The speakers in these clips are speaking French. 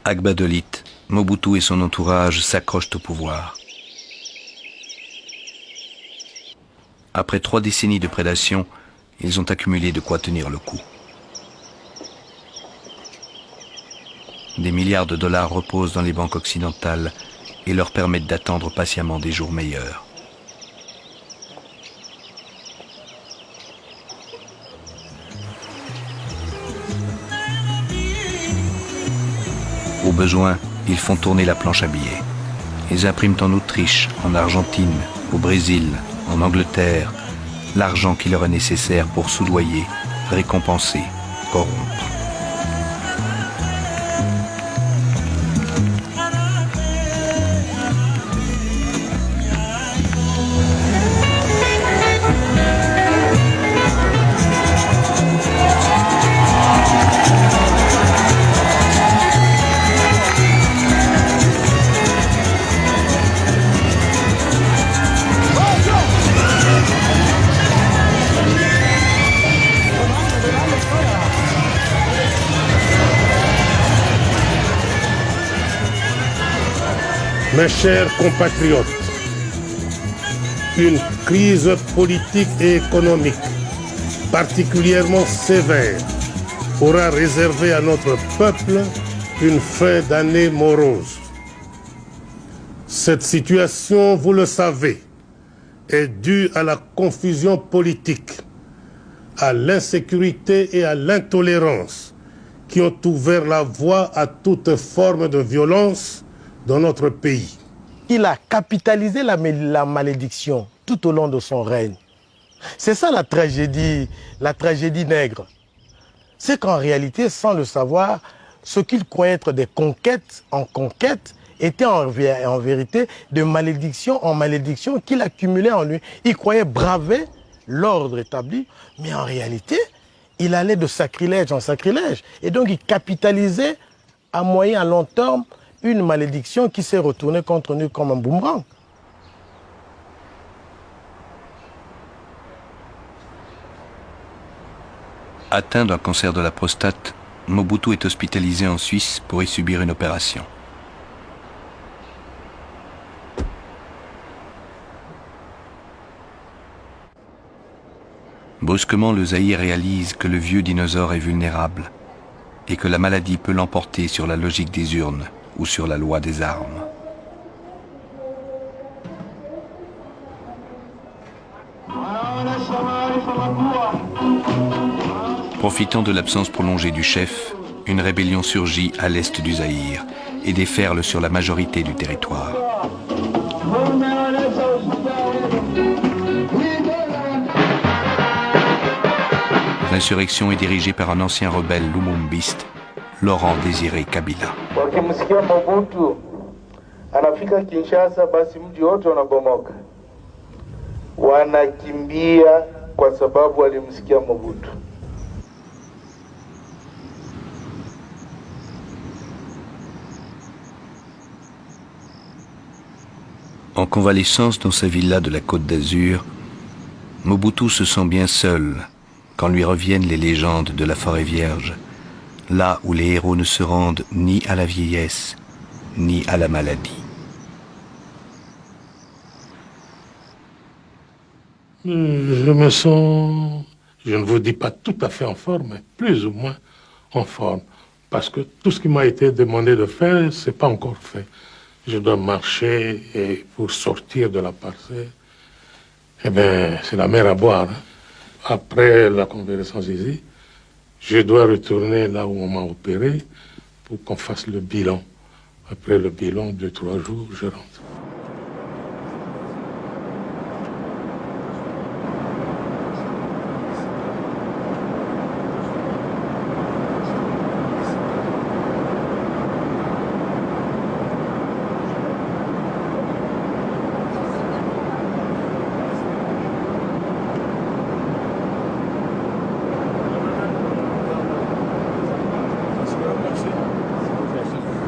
Agbadolit, Mobutu et son entourage s'accrochent au pouvoir. Après 3 décennies de prédation, ils ont accumulé de quoi tenir le coup. Des milliards de dollars reposent dans les banques occidentales et leur permettent d'attendre patiemment des jours meilleurs. Au besoin, ils font tourner la planche à billets. Ils impriment en Autriche, en Argentine, au Brésil, en Angleterre, l'argent qui leur est nécessaire pour soudoyer, récompenser, corrompre. Mes chers compatriotes, une crise politique et économique particulièrement sévère aura réservé à notre peuple une fin d'année morose. Cette situation, vous le savez, est due à la confusion politique, à l'insécurité et à l'intolérance qui ont ouvert la voie à toute forme de violence dans notre pays. Il a capitalisé la malédiction tout au long de son règne. C'est ça la tragédie nègre. C'est qu'en réalité, sans le savoir, ce qu'il croyait être des conquêtes en conquêtes étaient en vérité de malédiction en malédiction qu'il accumulait en lui. Il croyait braver l'ordre établi, mais en réalité, il allait de sacrilège en sacrilège. Et donc, il capitalisait à moyen, à long terme, une malédiction qui s'est retournée contre nous comme un boomerang. Atteint d'un cancer de la prostate, Mobutu est hospitalisé en Suisse pour y subir une opération. Brusquement, le Zaïre réalise que le vieux dinosaure est vulnérable et que la maladie peut l'emporter sur la logique des urnes ou sur la loi des armes. Profitant de l'absence prolongée du chef, une rébellion surgit à l'est du Zaïre et déferle sur la majorité du territoire. L'insurrection est dirigée par un ancien rebelle lumumbiste, Laurent Désiré Kabila. Wakimsikia Mobutu anafika Kinshasa, basi mji wote unabomoka, wanakimbia kwa sababu walimsikia Mobutu. En convalescence dans sa villa de la Côte d'Azur, Mobutu se sent bien seul quand lui reviennent les légendes de la forêt vierge, là où les héros ne se rendent ni à la vieillesse, ni à la maladie. Je me sens, je ne vous dis pas tout à fait en forme, mais plus ou moins en forme. Parce que tout ce qui m'a été demandé de faire, ce n'est pas encore fait. Je dois marcher et pour sortir de la parcelle, eh bien, c'est la mer à boire. Après la convalescence ici, je dois retourner là où on m'a opéré pour qu'on fasse le bilan. Après le bilan, 2-3 jours, je rentre.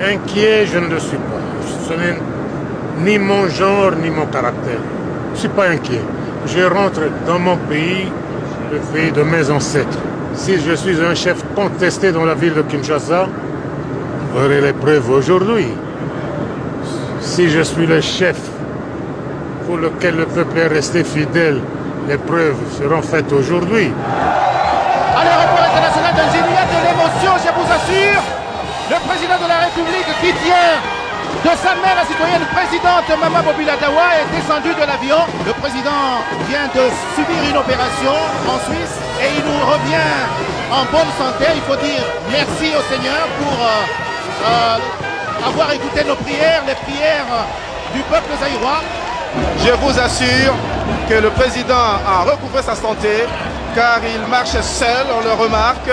Inquiet, je ne le suis pas. Ce n'est ni mon genre, ni mon caractère. Je ne suis pas inquiet. Je rentre dans mon pays, le pays de mes ancêtres. Si je suis un chef contesté dans la ville de Kinshasa, aurai les preuves aujourd'hui. Si je suis le chef pour lequel le peuple est resté fidèle, les preuves seront faites aujourd'hui. À l'aéroport international d'Alger, il y a de l'émotion, je vous assure. Le président de la République qui tient de sa main la citoyenne présidente Mama Bobila Dawa est descendu de l'avion. Le président vient de subir une opération en Suisse et il nous revient en bonne santé. Il faut dire merci au Seigneur pour avoir écouté nos prières, les prières du peuple zaïrois. Je vous assure que le président a recouvré sa santé car il marche seul, on le remarque.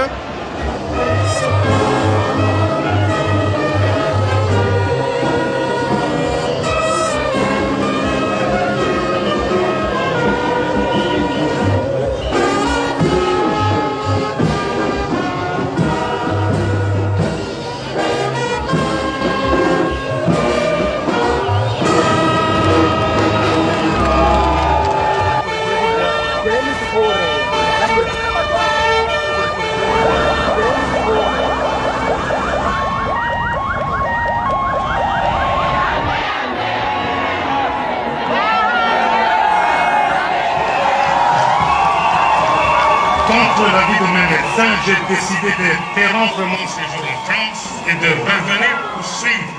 Contre l'avis de mes médecins, j'ai décidé d'interrompre mon séjour en France et de revenir poursuivre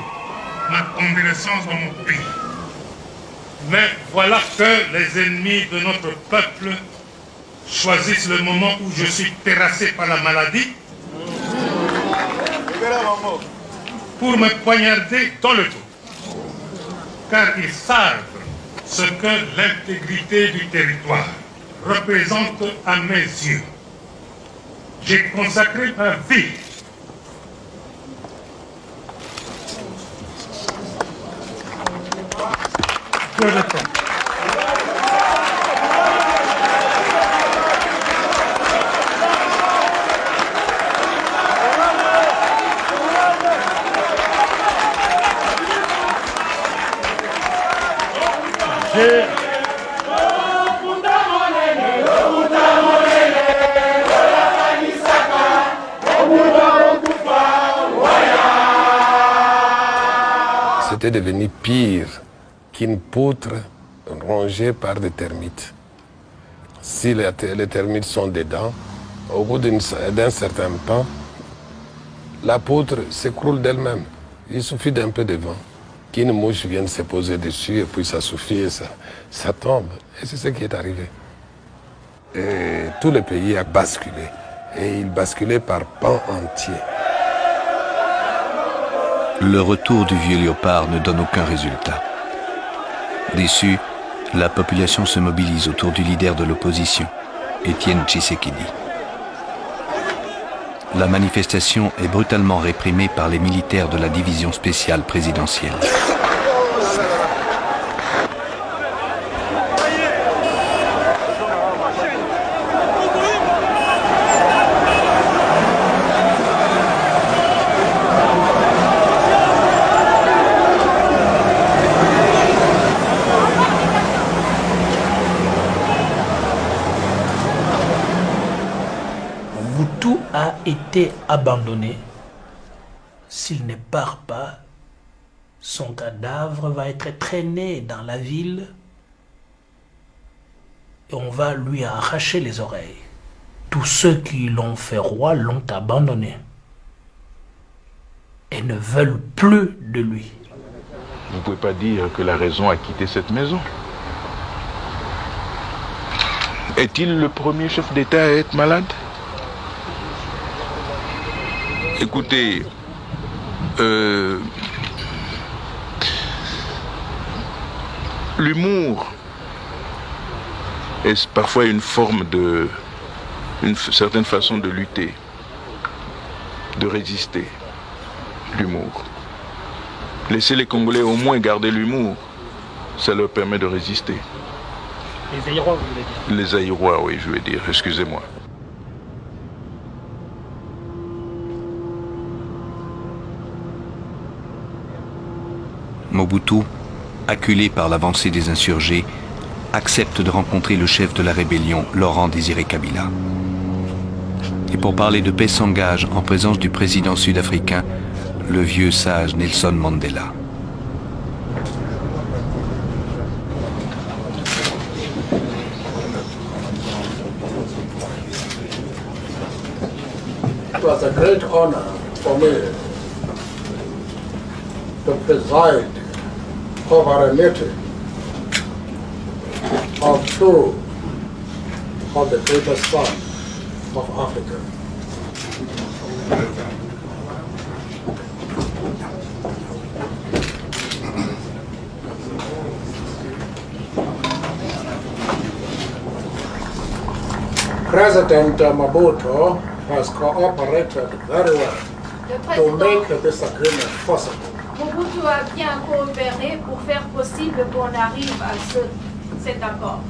ma convalescence dans mon pays. Mais voilà que les ennemis de notre peuple choisissent le moment où je suis terrassé par la maladie pour me poignarder dans le dos. Car ils savent ce que l'intégrité du territoire représente à mes yeux. J'ai consacré ma vie que de temps. C'était devenu pire qu'une poutre rongée par des termites. Si les termites sont dedans, au bout d'un certain temps, la poutre s'écroule d'elle-même. Il suffit d'un peu de vent, qu'une mouche vienne se poser dessus et puis ça suffit et ça tombe. Et c'est ce qui est arrivé. Et tout le pays a basculé. Et il basculait par pans entiers. Le retour du vieux léopard ne donne aucun résultat. Déçu, la population se mobilise autour du leader de l'opposition, Étienne Tshisekedi. La manifestation est brutalement réprimée par les militaires de la division spéciale présidentielle. Mobutu a été abandonné. S'il ne part pas, son cadavre va être traîné dans la ville et on va lui arracher les oreilles. Tous ceux qui l'ont fait roi l'ont abandonné et ne veulent plus de lui. Vous ne pouvez pas dire que la raison a quitté cette maison. Est-il le premier chef d'État à être malade? Écoutez, l'humour est parfois une certaine façon de lutter, de résister. L'humour. Laissez les Congolais au moins garder l'humour, ça leur permet de résister. Les Zaïrois, vous voulez dire? Les Zaïrois, oui, je veux dire, excusez-moi. Mobutu, acculé par l'avancée des insurgés, accepte de rencontrer le chef de la rébellion, Laurent Désiré Kabila. Et pour parler de paix s'engage en présence du président sud-africain le vieux sage Nelson Mandela. It was a great honor for me to preside over a meeting of two of the greatest sons of Africa. President Mobutu has cooperated very well to make this agreement possible. Mobutu a bien coopéré pour faire possible qu'on arrive à cet accord.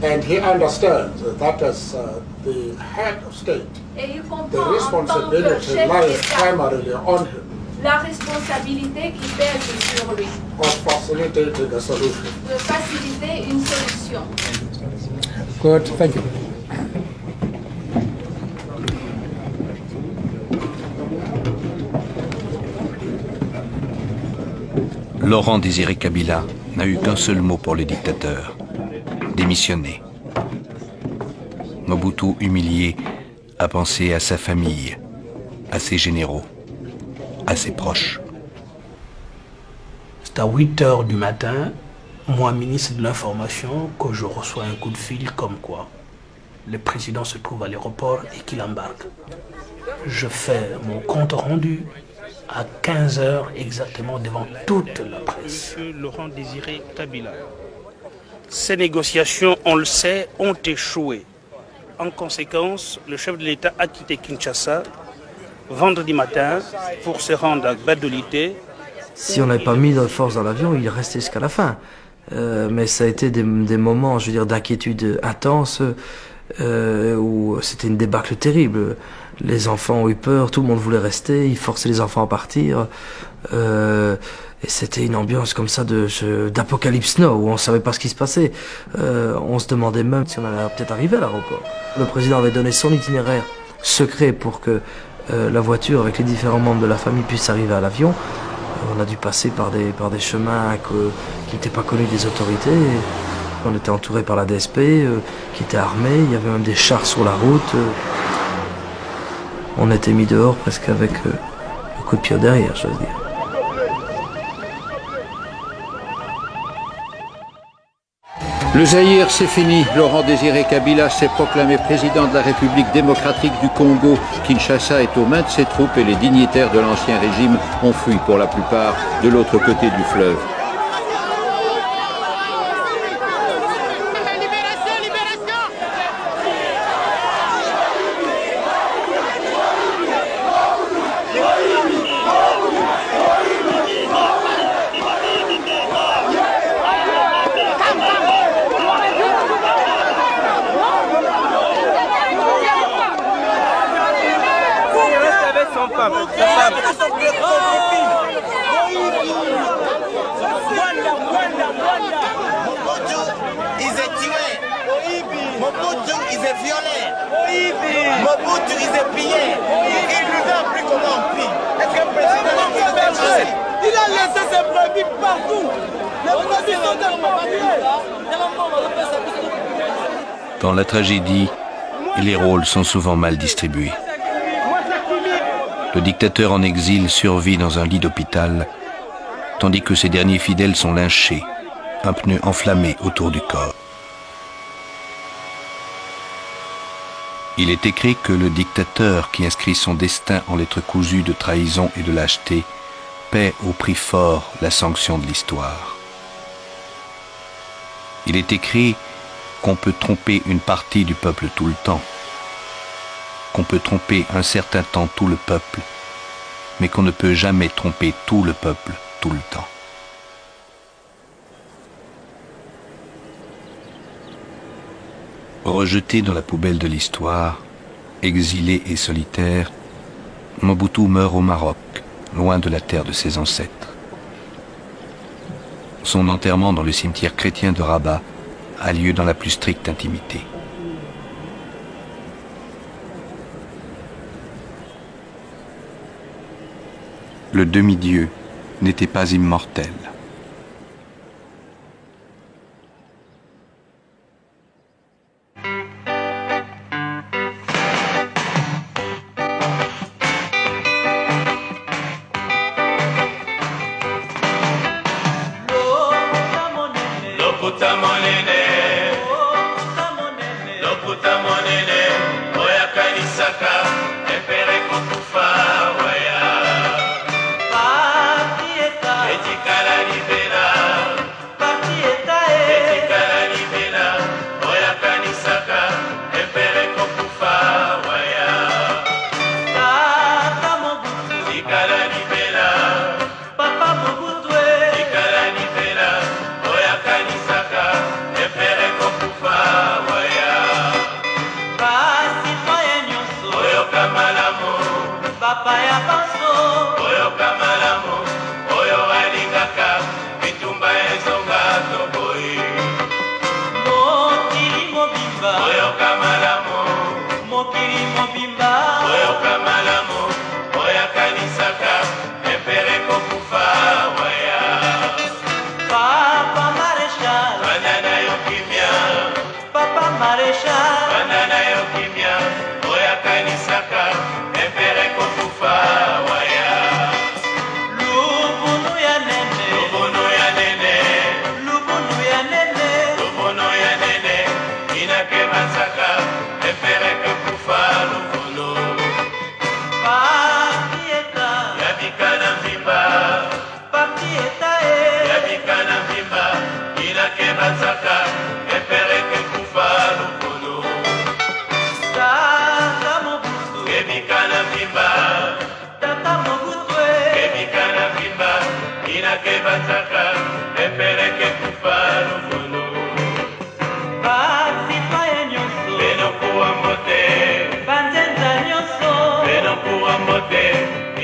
And he understands that as the head of state, Et il the comprend en tant que responsibility chef lies d'État primarily on him la responsabilité qui pèse sur lui of facilitating a solution. de faciliter une solution. Good, thank you. Laurent Désiré Kabila n'a eu qu'un seul mot pour le dictateur: démissionner. Mobutu, humilié, a pensé à sa famille, à ses généraux, à ses proches. C'est à 8 heures du matin, moi, ministre de l'Information, que je reçois un coup de fil comme quoi le président se trouve à l'aéroport et qu'il embarque. Je fais mon compte rendu à 15 heures exactement devant toute la presse. Monsieur Laurent Désiré Kabila, ces négociations, on le sait, ont échoué. En conséquence, le chef de l'État a quitté Kinshasa vendredi matin pour se rendre à Badolité. Si on n'avait pas mis de force dans l'avion, il restait jusqu'à la fin. Mais ça a été des moments, je veux dire, d'inquiétude intense, où c'était une débâcle terrible. Les enfants ont eu peur, tout le monde voulait rester, ils forçaient les enfants à partir. Et c'était une ambiance comme ça d'Apocalypse Now, où on ne savait pas ce qui se passait. On se demandait même si on allait peut-être arriver à l'aéroport. Le président avait donné son itinéraire secret pour que la voiture avec les différents membres de la famille puisse arriver à l'avion. On a dû passer par des chemins qui n'étaient pas connus des autorités. On était entouré par la DSP, qui était armée. Il y avait même des chars sur la route. On était mis dehors presque avec un coup de pied derrière, je veux dire. Le Zaïre, c'est fini. Laurent Désiré Kabila s'est proclamé président de la République démocratique du Congo. Kinshasa est aux mains de ses troupes et les dignitaires de l'ancien régime ont fui pour la plupart de l'autre côté du fleuve. Dans la tragédie, les rôles sont souvent mal distribués. Le dictateur en exil survit dans un lit d'hôpital, tandis que ses derniers fidèles sont lynchés, un pneu enflammé autour du corps. Il est écrit que le dictateur qui inscrit son destin en lettres cousues de trahison et de lâcheté paie au prix fort la sanction de l'histoire. Il est écrit qu'on peut tromper une partie du peuple tout le temps, qu'on peut tromper un certain temps tout le peuple, mais qu'on ne peut jamais tromper tout le peuple tout le temps. Rejeté dans la poubelle de l'histoire, exilé et solitaire, Mobutu meurt au Maroc, loin de la terre de ses ancêtres. Son enterrement dans le cimetière chrétien de Rabat a lieu dans la plus stricte intimité. le demi-dieu n'était pas immortel. Banzenza nyonso, beno kuwa mbote,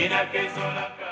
ina keso la